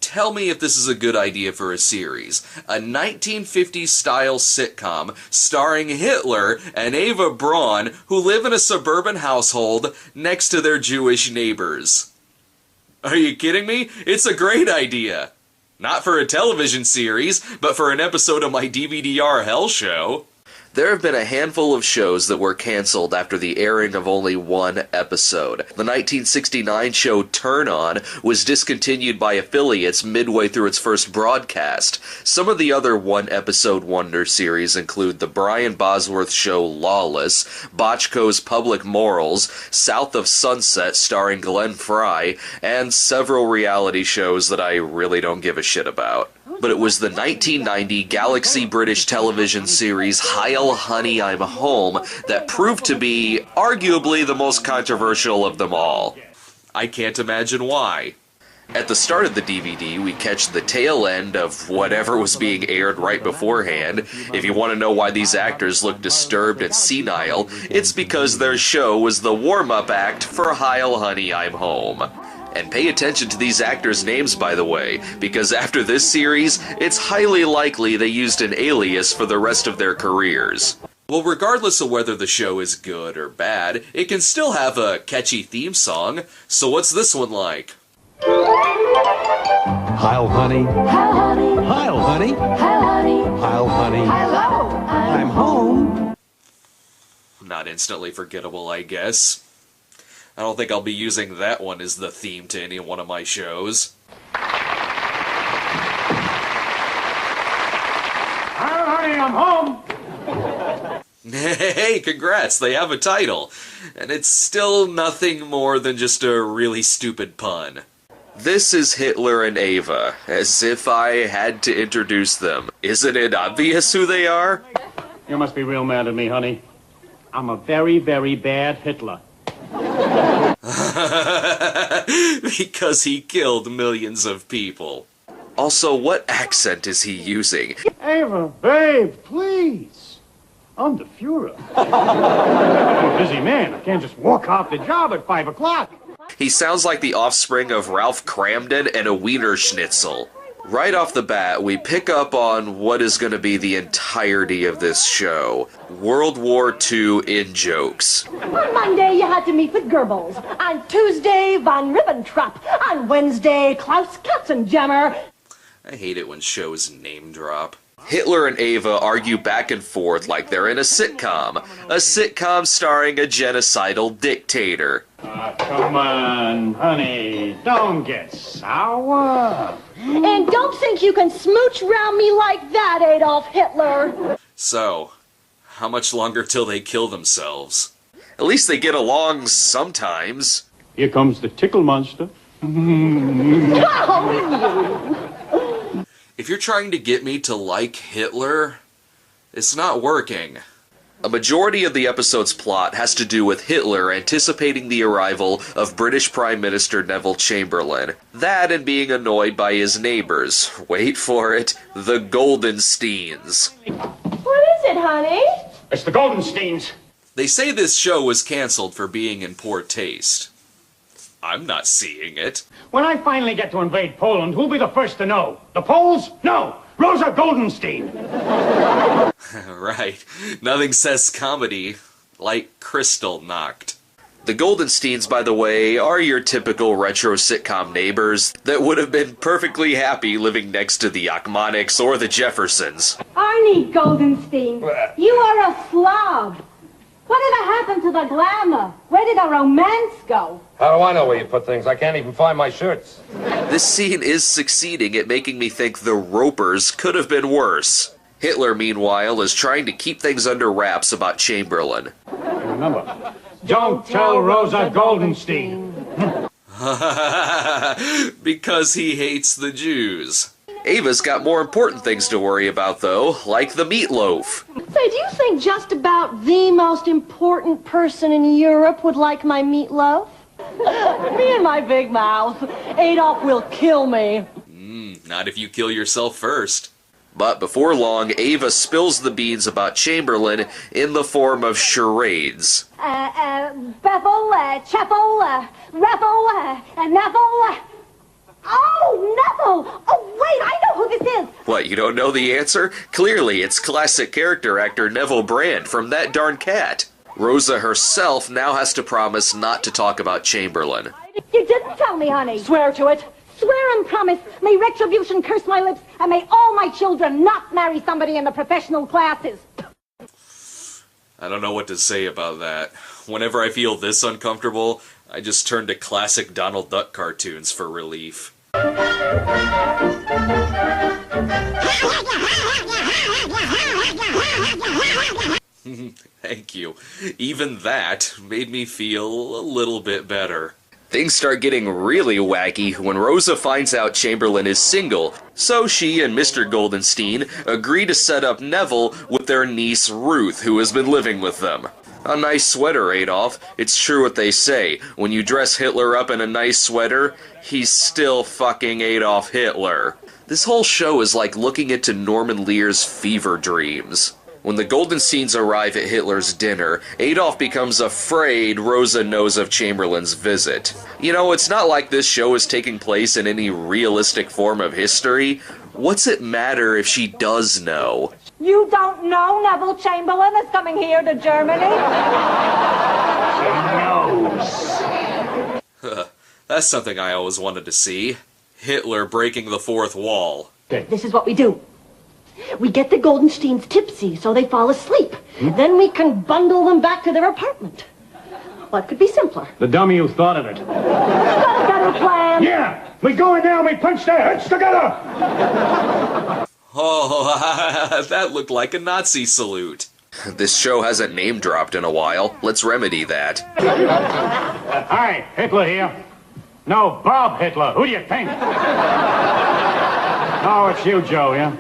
Tell me if this is a good idea for a series. A 1950s-style sitcom starring Hitler and Eva Braun, who live in a suburban household next to their Jewish neighbors. Are you kidding me? It's a great idea. Not for a television series, but for an episode of my DVD-R Hell show. There have been a handful of shows that were canceled after the airing of only one episode. The 1969 show Turn On was discontinued by affiliates midway through its first broadcast. Some of the other one-episode wonder series include the Brian Bosworth show Lawless, Bochco's Public Morals, South of Sunset starring Glenn Fry, and several reality shows that I really don't give a shit about. But it was the 1990 Galaxy British television series Heil, Honey, I'm Home that proved to be arguably the most controversial of them all. I can't imagine why. At the start of the DVD, we catch the tail end of whatever was being aired right beforehand. If you want to know why these actors look disturbed and senile, it's because their show was the warm-up act for Heil, Honey, I'm Home. And pay attention to these actors' names, by the way, because after this series, it's highly likely they used an alias for the rest of their careers. Well, regardless of whether the show is good or bad, it can still have a catchy theme song, so what's this one like? Heil, honey. Heil, honey. Heil, honey. Heil, honey. Heil, honey. Hello. I'm home. Not instantly forgettable, I guess. I don't think I'll be using that one as the theme to any one of my shows. Heil, honey, I'm home! Hey, congrats, they have a title. And it's still nothing more than just a really stupid pun. This is Hitler and Eva, as if I had to introduce them. Isn't it obvious who they are? You must be real mad at me, honey. I'm a very, very bad Hitler. Because he killed millions of people. Also, what accent is he using? Ava, babe, please. I'm the Fuhrer. I'm a busy man. I can't just walk off the job at 5 o'clock. He sounds like the offspring of Ralph Cramden and a Wiener Schnitzel. Right off the bat, we pick up on what is going to be the entirety of this show. World War II in-jokes. On Monday, you had to meet with Goebbels. On Tuesday, von Ribbentrop. On Wednesday, Klaus Katzenjammer. I hate it when shows name drop. Hitler and Eva argue back and forth like they're in a sitcom. A sitcom starring a genocidal dictator. Come on, honey. Don't get sour. And don't think you can smooch round me like that, Adolf Hitler. So, how much longer till they kill themselves? At least they get along sometimes. Here comes the tickle monster. If you're trying to get me to like Hitler, it's not working. A majority of the episode's plot has to do with Hitler anticipating the arrival of British Prime Minister Neville Chamberlain. That and being annoyed by his neighbors. Wait for it, the Goldensteins. What is it, honey? It's the Goldensteins. They say this show was cancelled for being in poor taste. I'm not seeing it. When I finally get to invade Poland, who'll be the first to know? The Poles? No! Rosa Goldenstein! Right. Nothing says comedy like Crystal Knocked. The Goldensteins, by the way, are your typical retro sitcom neighbors that would have been perfectly happy living next to the Achmonics or the Jeffersons. Arnie Goldenstein, you are a slob. Whatever happened to the glamour? Where did the romance go? How do I know where you put things? I can't even find my shirts. This scene is succeeding at making me think the Ropers could have been worse. Hitler, meanwhile, is trying to keep things under wraps about Chamberlain. And remember, don't tell Rosa Goldenstein. Because he hates the Jews. Ava's got more important things to worry about, though, like the meatloaf. Say, do you think just about the most important person in Europe would like my meatloaf? Me and my big mouth. Adolf will kill me. Not if you kill yourself first. But before long, Ava spills the beans about Chamberlain in the form of charades. Bethel, Chapel, Raffle, Neville. Oh, Neville! What, you don't know the answer? Clearly, it's classic character actor Neville Brand from That Darn Cat. Rosa herself now has to promise not to talk about Chamberlain. You didn't tell me, honey. Swear to it. Swear and promise. May retribution curse my lips, and may all my children not marry somebody in the professional classes. I don't know what to say about that. Whenever I feel this uncomfortable, I just turn to classic Donald Duck cartoons for relief. Thank you. Even that made me feel a little bit better. Things start getting really wacky when Rosa finds out Chamberlain is single, so she and Mr. Goldenstein agree to set up Neville with their niece Ruth, who has been living with them. A nice sweater, Adolf. It's true what they say. When you dress Hitler up in a nice sweater, he's still fucking Adolf Hitler. This whole show is like looking into Norman Lear's fever dreams. When the Goldensteins arrive at Hitler's dinner, Adolf becomes afraid Rosa knows of Chamberlain's visit. You know, it's not like this show is taking place in any realistic form of history. What's it matter if she does know? You don't know Neville Chamberlain is coming here to Germany? She knows. That's something I always wanted to see. Hitler breaking the fourth wall. This is what we do. We get the Goldensteins tipsy so they fall asleep. Then we can bundle them back to their apartment. What could be simpler? The dummy who thought of it. Got a better plan. Yeah, we go in there and we punch their heads together. Oh, that looked like a Nazi salute. This show hasn't name-dropped in a while. Let's remedy that. Hi, Hitler here. No, Bob Hitler. Who do you think? Oh, it's you, Joe, yeah?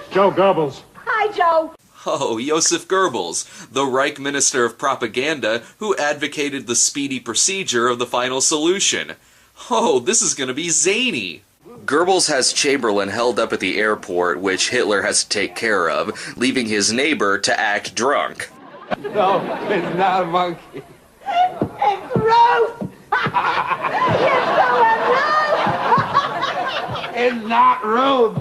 Joe Goebbels. Hi, Joe. Oh, Joseph Goebbels, the Reich Minister of Propaganda who advocated the speedy procedure of the final solution. Oh, this is gonna be zany. Goebbels has Chamberlain held up at the airport, which Hitler has to take care of, leaving his neighbor to act drunk. No, it's not a monkey. It's Ruth. You're so in love. It's not rude.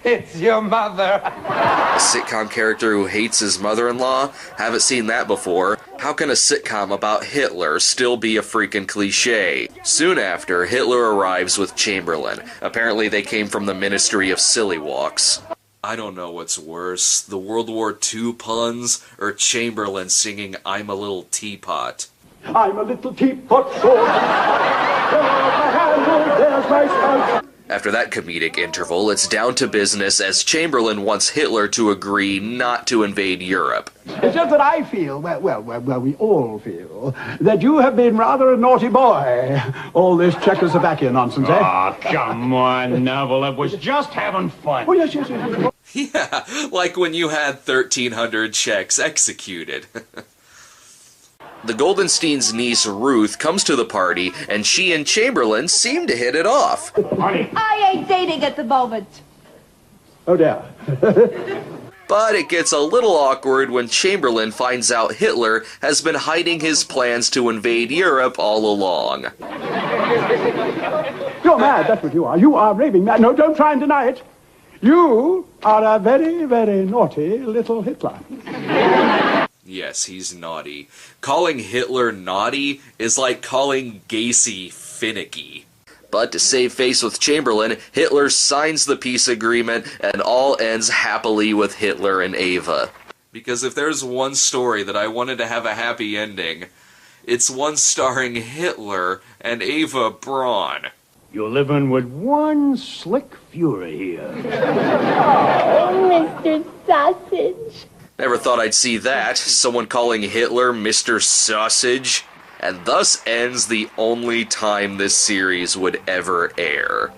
It's your mother. A sitcom character who hates his mother-in-law? Haven't seen that before. How can a sitcom about Hitler still be a freaking cliche? Soon after, Hitler arrives with Chamberlain. Apparently they came from the Ministry of Silly Walks. I don't know what's worse, the World War II puns, or Chamberlain singing I'm a Little Teapot. I'm a little teapot sword. There's my spouse. After that comedic interval, it's down to business as Chamberlain wants Hitler to agree not to invade Europe. It's just that I feel, well, we all feel, that you have been rather a naughty boy. All this Czechoslovakia nonsense, eh? Oh, come on, Neville. It was just having fun. Oh, yes. Yeah, like when you had 1,300 Czechs executed. The Goldensteins' niece Ruth comes to the party, and she and Chamberlain seem to hit it off. Honey. I ain't dating at the moment. Oh, dear. But it gets a little awkward when Chamberlain finds out Hitler has been hiding his plans to invade Europe all along. You're mad, that's what you are. You are raving mad. No, don't try and deny it. You are a very, very naughty little Hitler. Yes, he's naughty. Calling Hitler naughty is like calling Gacy finicky. But to save face with Chamberlain, Hitler signs the peace agreement, and all ends happily with Hitler and Ava. Because if there's one story that I wanted to have a happy ending, it's one starring Hitler and Ava Braun. You're living with one slick Fuhrer here. Oh, Mr. Sausage. Never thought I'd see that, someone calling Hitler Mr. Sausage. And thus ends the only time this series would ever air.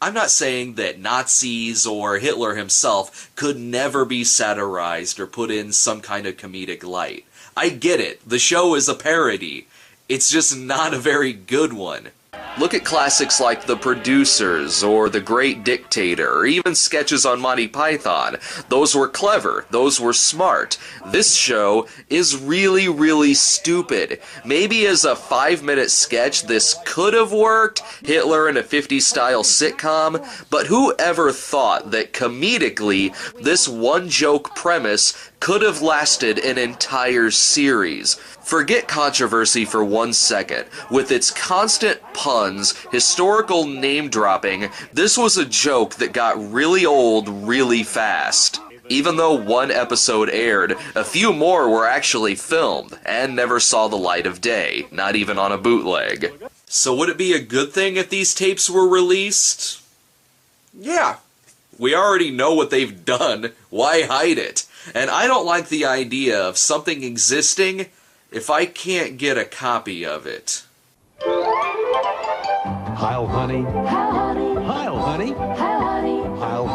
I'm not saying that Nazis or Hitler himself could never be satirized or put in some kind of comedic light. I get it, the show is a parody. It's just not a very good one. Look at classics like The Producers or The Great Dictator, or even sketches on Monty Python. Those were clever. Those were smart. This show is really, really stupid. Maybe as a 5-minute sketch this could have worked, Hitler in a 50s style sitcom, but who ever thought that comedically this one-joke premise could have lasted an entire series? Forget controversy for 1 second. With its constant puns, historical name-dropping, this was a joke that got really old really fast. Even though 1 episode aired, a few more were actually filmed, and never saw the light of day, not even on a bootleg. So would it be a good thing if these tapes were released? Yeah. We already know what they've done. Why hide it? And I don't like the idea of something existing if I can't get a copy of it. Heil, honey. Heil, honey. Heil, honey. Heil, honey. Heil,